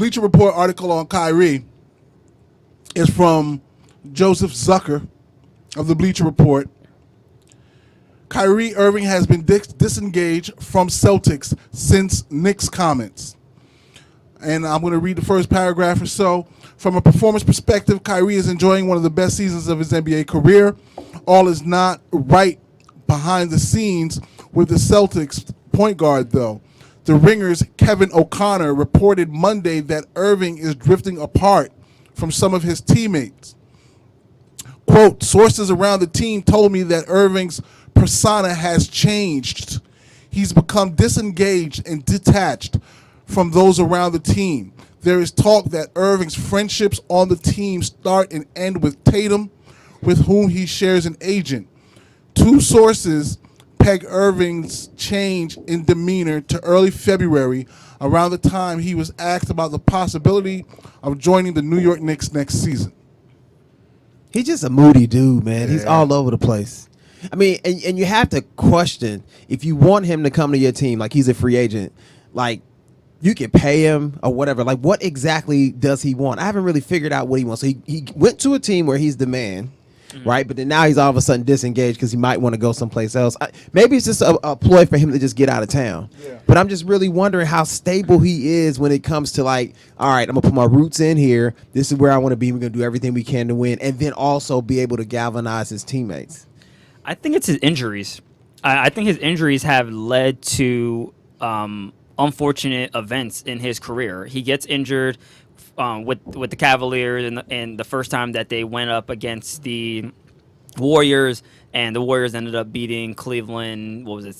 Bleacher Report article on Kyrie is from Joseph Zucker of the Bleacher Report. Kyrie Irving has been disengaged from Celtics since Knicks comments. And I'm going to read the first paragraph or so. From a performance perspective, Kyrie is enjoying one of the best seasons of his NBA career. All is not right behind the scenes with the Celtics point guard, though. The Ringer's Kevin O'Connor reported Monday that Irving is drifting apart from some of his teammates. Quote, sources around the team told me that Irving's persona has changed. He's become disengaged and detached from those around the team. There is talk that Irving's friendships on the team start and end with Tatum, with whom he shares an agent. Two sources peg Irving's change in demeanor to early February, around the time he was asked about the possibility of joining the New York Knicks next season. He's just a moody dude, man. Yeah. He's all over the place. I mean, and you have to question if you want him to come to your team, like he's a free agent, like you can pay him or whatever. Like, what exactly does he want? I haven't really figured out what he wants. So he went to a team where he's the man, right? But then now he's all of a sudden disengaged because he might want to go someplace else. Maybe it's just a ploy for him to just get out of town. Yeah. But I'm just really wondering how stable he is when it comes to, like, all right, I'm going to put my roots in here. This is where I want to be. We're going to do everything we can to win. And then also be able to galvanize his teammates. I think it's his injuries. I think his injuries have led to unfortunate events in his career. He gets injured with the Cavaliers and the first time that they went up against the Warriors, and the Warriors ended up beating Cleveland. What was it,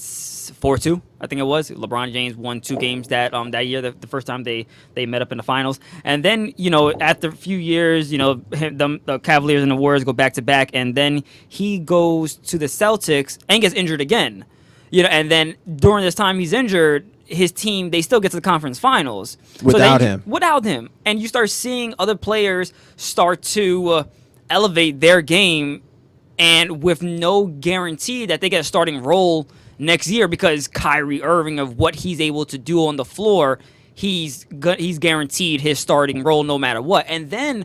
4-2? I think it was. LeBron James won 2 games that year. The first time they met up in the finals, and then after a few years, the Cavaliers and the Warriors go back to back, and then he goes to the Celtics and gets injured again. And then during this time he's injured, his team, they still get to the conference finals. Without him. And you start seeing other players start to elevate their game, and with no guarantee that they get a starting role next year, because Kyrie Irving, of what he's able to do on the floor, he's guaranteed his starting role no matter what. And then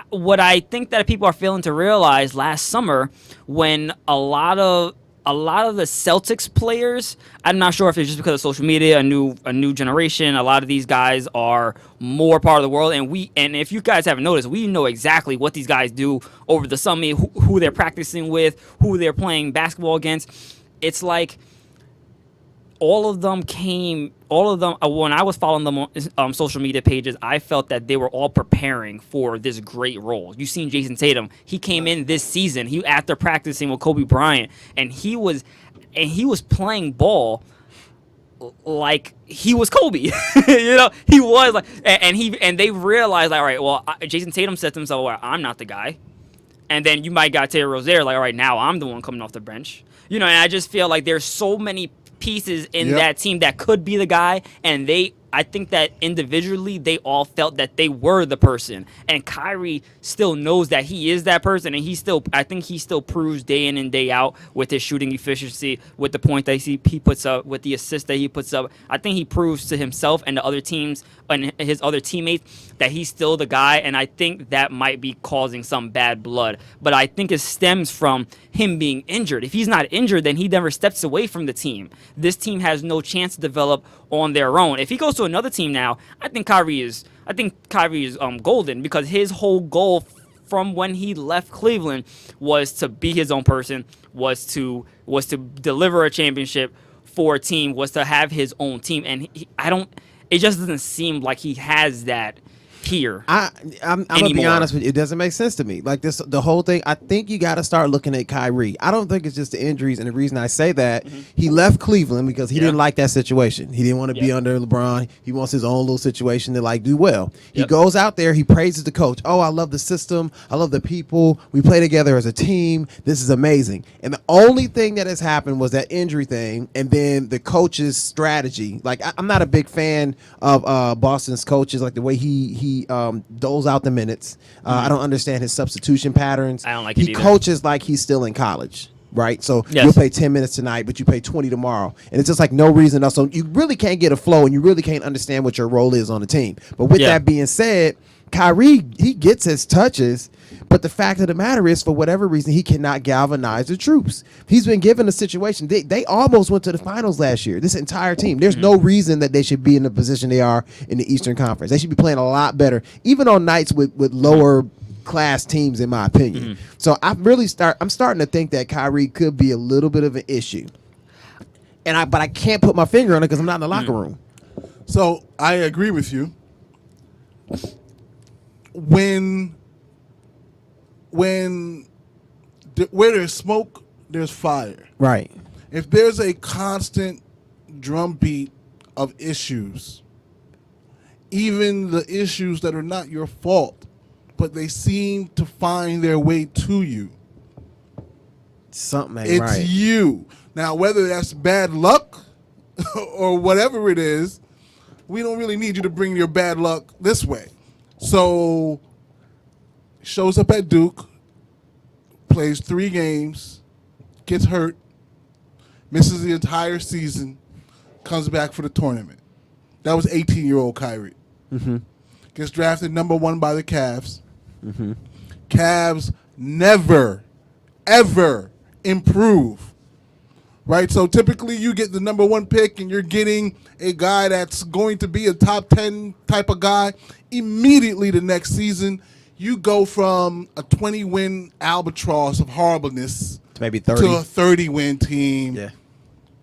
what I think that people are failing to realize last summer, when a lot of the Celtics players, I'm not sure if it's just because of social media, a new generation. A lot of these guys are more part of the world, and if you guys haven't noticed, we know exactly what these guys do over the summer, who they're practicing with, who they're playing basketball against. It's like all of them, when I was following them on social media pages, I felt that they were all preparing for this great role. You've seen Jason Tatum. He came in this season, after practicing with Kobe Bryant, and he was playing ball like he was Kobe. He was like, and they realized, like, all right, well, Jason Tatum said to himself, well, I'm not the guy. And then you might got Terry Rozier, like, all right, now I'm the one coming off the bench. And I just feel like there's so many pieces in that team that could be the guy, and I think that individually they all felt that they were the person, and Kyrie still knows that he is that person, and I think he still proves day in and day out with his shooting efficiency, with the point that he puts up, with the assist that he puts up. I think he proves to himself and the other teams and his other teammates that he's still the guy, and I think that might be causing some bad blood. But I think it stems from him being injured. If he's not injured, then he never steps away from the team. This team has no chance to develop on their own. If he goes to another team now, I think Kyrie is golden, because his whole goal from when he left Cleveland was to be his own person, was to deliver a championship for a team, was to have his own team, and it just doesn't seem like he has that here. I'm gonna be honest with you, it doesn't make sense to me. Like the whole thing, I think you got to start looking at Kyrie. I don't think it's just the injuries, and the reason I say that, he left Cleveland because he didn't like that situation. He didn't want to be under LeBron. He wants his own little situation to do well. He goes out there, he praises the coach. Oh, I love the system, I love the people, we play together as a team, this is amazing. And the only thing that has happened was that injury thing, and then the coach's strategy. Like, I'm not a big fan of Boston's coaches, like the way he doles out the minutes. I don't understand his substitution patterns. I don't like it either. He coaches like he's still in college. right? So Yes. you'll pay 10 minutes tonight, but you pay 20 tomorrow. And it's just like no reason else. So you really can't get a flow and you really can't understand what your role is on the team. But with Yeah. that being said, Kyrie, he gets his touches, but the fact of the matter is, for whatever reason, he cannot galvanize the troops. He's been given a situation. They almost went to the finals last year, this entire team. There's no reason that they should be in the position they are in the Eastern Conference. They should be playing a lot better, even on nights with lower class teams, in my opinion. So I'm starting to think that Kyrie could be a little bit of an issue. But I can't put my finger on it because I'm not in the locker room. So I agree with you. Where there's smoke, there's fire. Right. If there's a constant drumbeat of issues, even the issues that are not your fault, but they seem to find their way to you, Something ain't it's right. you. Now, whether that's bad luck or whatever it is, we don't really need you to bring your bad luck this way. So, shows up at Duke, plays 3 games, gets hurt, misses the entire season, comes back for the tournament. That was 18-year-old Kyrie. Gets drafted number 1 by the Cavs. Cavs never, ever improve. Right? So typically you get the number 1 pick and you're getting a guy that's going to be a top 10 type of guy. Immediately the next season, you go from a 20-win albatross of horribleness Maybe 30. to a 30-win team. Yeah.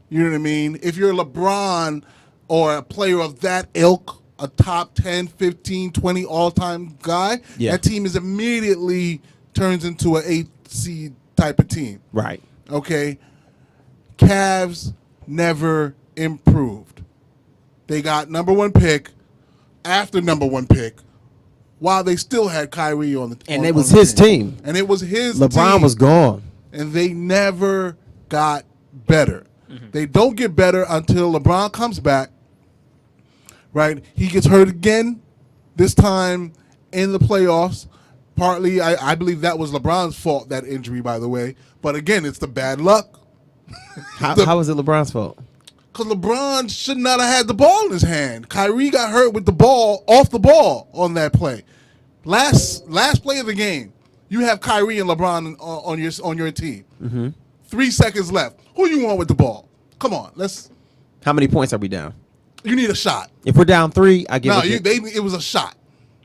You know what I mean? If you're LeBron or a player of that ilk, a top 10, 15, 20 all-time guy, Yeah. that team is immediately turns into an 8 seed type of team. Right. Okay? Cavs never improved. They got number 1 pick after number 1 pick while they still had Kyrie on the team. And it was his team. And it was his LeBron team. was gone. And they never got better. They don't get better until LeBron comes back, right? He gets hurt again, this time in the playoffs. Partly, I believe that was LeBron's fault, that injury, by the way. But again, it's the bad luck. How was it LeBron's fault? Because LeBron should not have had the ball in his hand. Kyrie got hurt with the ball, off the ball on that play. Last play of the game, you have Kyrie and LeBron on your team. 3 seconds left. Who you want with the ball? Come on, How many points are we down? you need a shot. If we're down 3, I give No, it to it was a shot.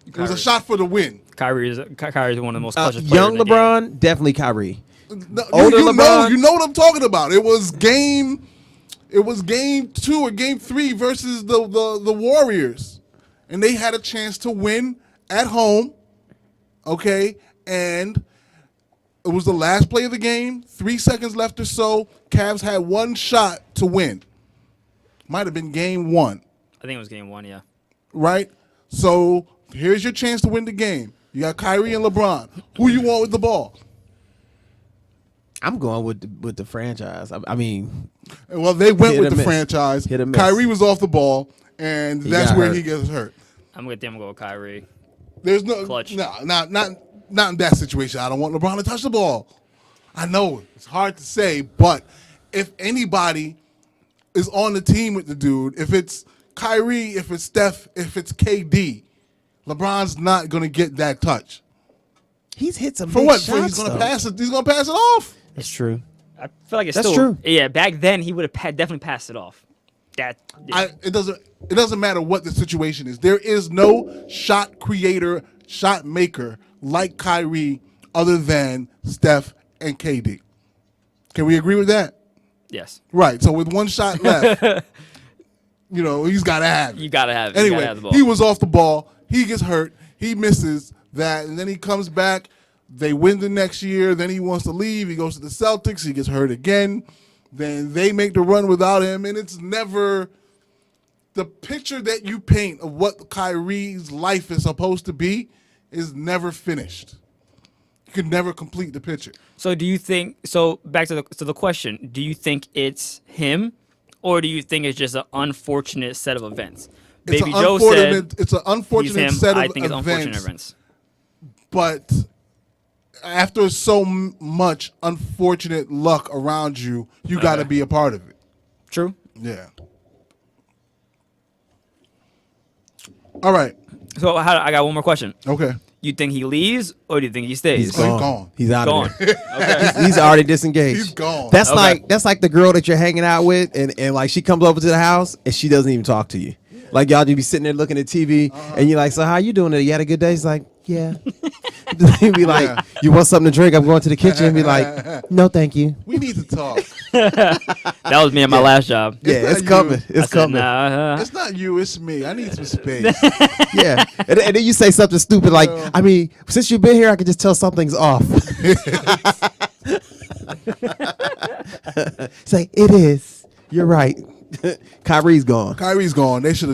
It was a Kyrie. shot for the win. Kyrie is one of the most clutchest players young in the game. LeBron, definitely Kyrie. No, Older you LeBron? know what I'm talking about. It was game 2 or game 3 versus the Warriors, and they had a chance to win at home. Okay, and it was the last play of the game. 3 seconds left or so. Cavs had 1 shot to win. Might have been game 1, I think it was game 1, yeah. right? So here's your chance to win the game. You got Kyrie and LeBron. Who you want with the ball? I'm going with the franchise. I mean, Well, they went Hit with or the miss. franchise. Hit or miss. Kyrie was off the ball, and that's got where hurt. he gets hurt. I'm with them. Go with Kyrie. There's no Clutch. no, not in that situation. I don't want LeBron to touch the ball. I know it's hard to say, but if anybody is on the team with the dude, if it's Kyrie, if it's Steph, if it's KD, LeBron's not going to get that touch. he's hit some For big what? shots, He's going to though. pass it. He's going to pass it off. That's true. I feel like it's That's still true. Yeah, back then he would have definitely passed it off. It doesn't matter what the situation is. There is no shot creator, shot maker like Kyrie other than Steph and KD. Can we agree with that? Yes. Right. So with 1 shot left, he's got to have it. You gotta have it. You gotta Anyway, have the ball. he was off the ball. He gets hurt. He misses that, and then he comes back. They win the next year. Then he wants to leave. He goes to the Celtics. He gets hurt again. Then they make the run without him, and it's never the picture that you paint of what Kyrie's life is supposed to be is never finished. You can never complete the picture. So do you think? So back to the question: do you think it's him, or do you think it's just an unfortunate set of events? It's Baby an Joe said unfortunate. It's an he's unfortunate him. set of I think it's unfortunate events. but after so much unfortunate luck around you, you got to be a part of it. True. Yeah. All right. So I got one more question. Okay. You think he leaves or do you think he stays? He's gone. He's out Gone. of there. Okay. He's already disengaged. He's gone. That's Okay. like the girl that you're hanging out with, and like she comes over to the house and she doesn't even talk to you. Like y'all just be sitting there looking at TV, and you're like, "So how you doing today? You had a good day?" He's like, "Yeah." He'd be like, Yeah. "You want something to drink? I'm going to the kitchen." And be like, "No, thank you." We need to talk. That was me at my last job. Yeah, not it's you. coming. I It's said, coming. nah, It's not you, it's me. I need some space. Yeah, and then you say something stupid like, Yeah. "I mean, since you've been here, I can just tell something's off." Say it is. You're right. Kyrie's gone. Kyrie's gone. They should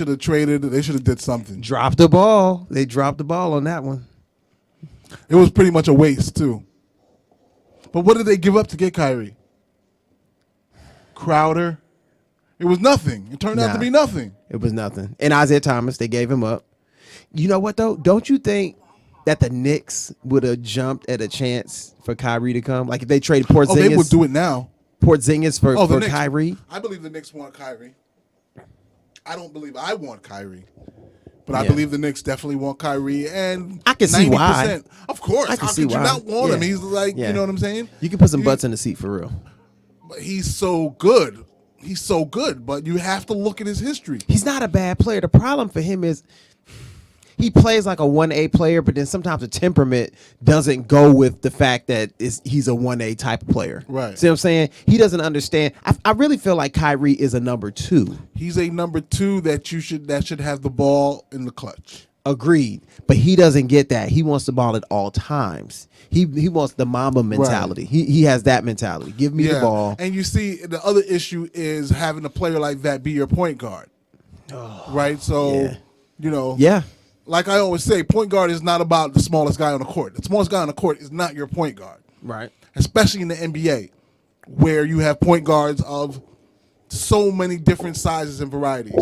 have traded. They should have did something. Dropped the ball. They dropped the ball on that one. It was pretty much a waste too. But what did they give up to get Kyrie? Crowder. It was nothing. It turned out to Nah. be nothing. It was nothing. And Isaiah Thomas, they gave him up. You know what though? Don't you think that the Knicks would have jumped at a chance for Kyrie to come? Like if they traded Oh, they would do it now. Porzingis for The Knicks. Kyrie. I believe the Knicks want Kyrie. I don't believe I want Kyrie. But I Yeah. believe the Knicks definitely want Kyrie, and I can see why. Of course, I can how see could you why. not want him? Yeah. He's like, Yeah. you know what I'm saying? You can put some butts in the seat for real. But he's so good. He's so good, but you have to look at his history. He's not a bad player. The problem for him is he plays like a 1A player, but then sometimes the temperament doesn't go with the fact that he's a 1A type of player. Right. See what I'm saying? He doesn't understand. I really feel like Kyrie is a number 2. He's a number 2 that should have the ball in the clutch. Agreed. But he doesn't get that. He wants the ball at all times. He wants the Mamba mentality. He has that mentality. Give me the ball. And you see, the other issue is having a player like that be your point guard. Right? So, yeah. you know, Yeah. like I always say, point guard is not about the smallest guy on the court. The smallest guy on the court is not your point guard. Right. Especially in the NBA, where you have point guards of so many different sizes and varieties.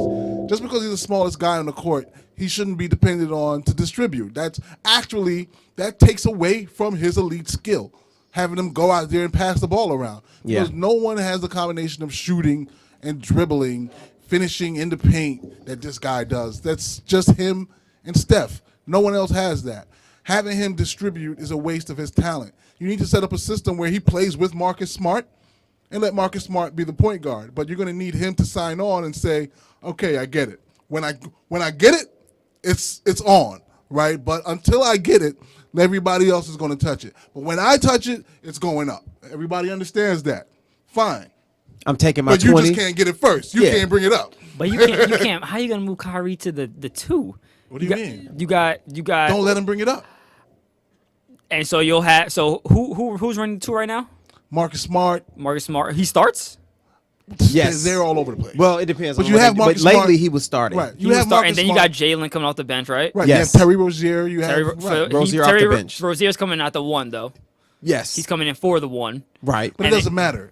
Just because he's the smallest guy on the court, he shouldn't be depended on to distribute. That takes away from his elite skill, having him go out there and pass the ball around. Because Yeah. no one has the combination of shooting and dribbling, finishing in the paint that this guy does. That's just him and Steph. No one else has that. Having him distribute is a waste of his talent. You need to set up a system where he plays with Marcus Smart and let Marcus Smart be the point guard. But you're going to need him to sign on and say, okay, I get it. When I get it, it's on, right? But until I get it, everybody else is going to touch it. But when I touch it, it's going up. Everybody understands that. Fine. I'm taking my But you 20. just can't get it first. You Yeah. can't bring it up. But you can't. How you gonna move Kyrie to the 2? What do you mean? You got. Don't let him bring it up. And so you'll have. So who's running the 2 right now? Marcus Smart. Marcus Smart. He starts. Yes. They're all over the place. Well, it depends. But on you have but Marcus lately Smart. he was starting. Right. He You was have start- Marcus and then you Smart. got Jalen coming off the bench, right? Right. Yes. You have Terry Rozier. You have Terry, right. Rozier off the bench. Rozier's coming out the 1 though. Yes. He's coming in for the 1. right. But it and doesn't matter.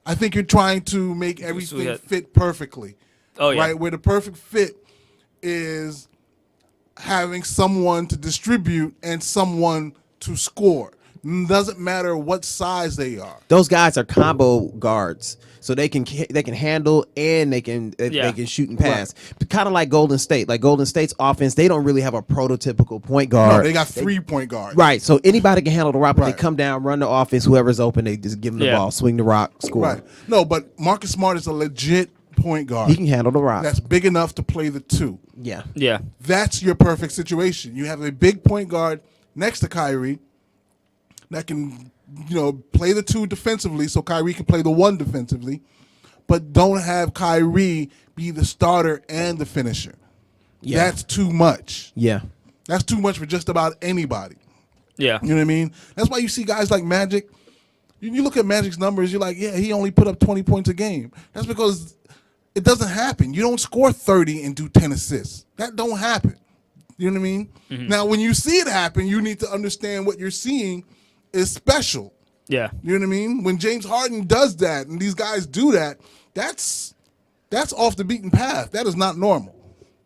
I think you're trying to make everything got- fit perfectly. Oh yeah. Right? Where the perfect fit is having someone to distribute and someone to score. Doesn't matter what size they are. Those guys are combo guards, so they can handle and they can shoot and pass. Kind of like Golden State. Like Golden State's offense, they don't really have a prototypical point guard. No, they got 3 point guards. Right, so anybody can handle the rock, but Right. they come down, run the offense. Whoever's open, they just give them the Yeah. ball, swing the rock, score. Right. No, but Marcus Smart is a legit point guard. He can handle the rock. That's big enough to play the 2. Yeah. Yeah. That's your perfect situation. You have a big point guard next to Kyrie that can, play the 2 defensively so Kyrie can play the 1 defensively, but don't have Kyrie be the starter and the finisher. Yeah. That's too much. Yeah. That's too much for just about anybody. Yeah. You know what I mean? That's why you see guys like Magic. You look at Magic's numbers, you're like, yeah, he only put up 20 points a game. That's because it doesn't happen. You don't score 30 and do 10 assists. That don't happen. You know what I mean? Mm-hmm. Now, when you see it happen, you need to understand what you're seeing is special. Yeah. You know what I mean? When James Harden does that and these guys do that, that's off the beaten path. That is not normal.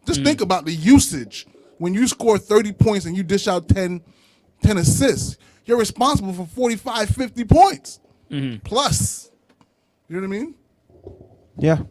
Just think about the usage. When you score 30 points and you dish out 10 10 assists. You're responsible for 45, 50 points plus. You know what I mean? Yeah.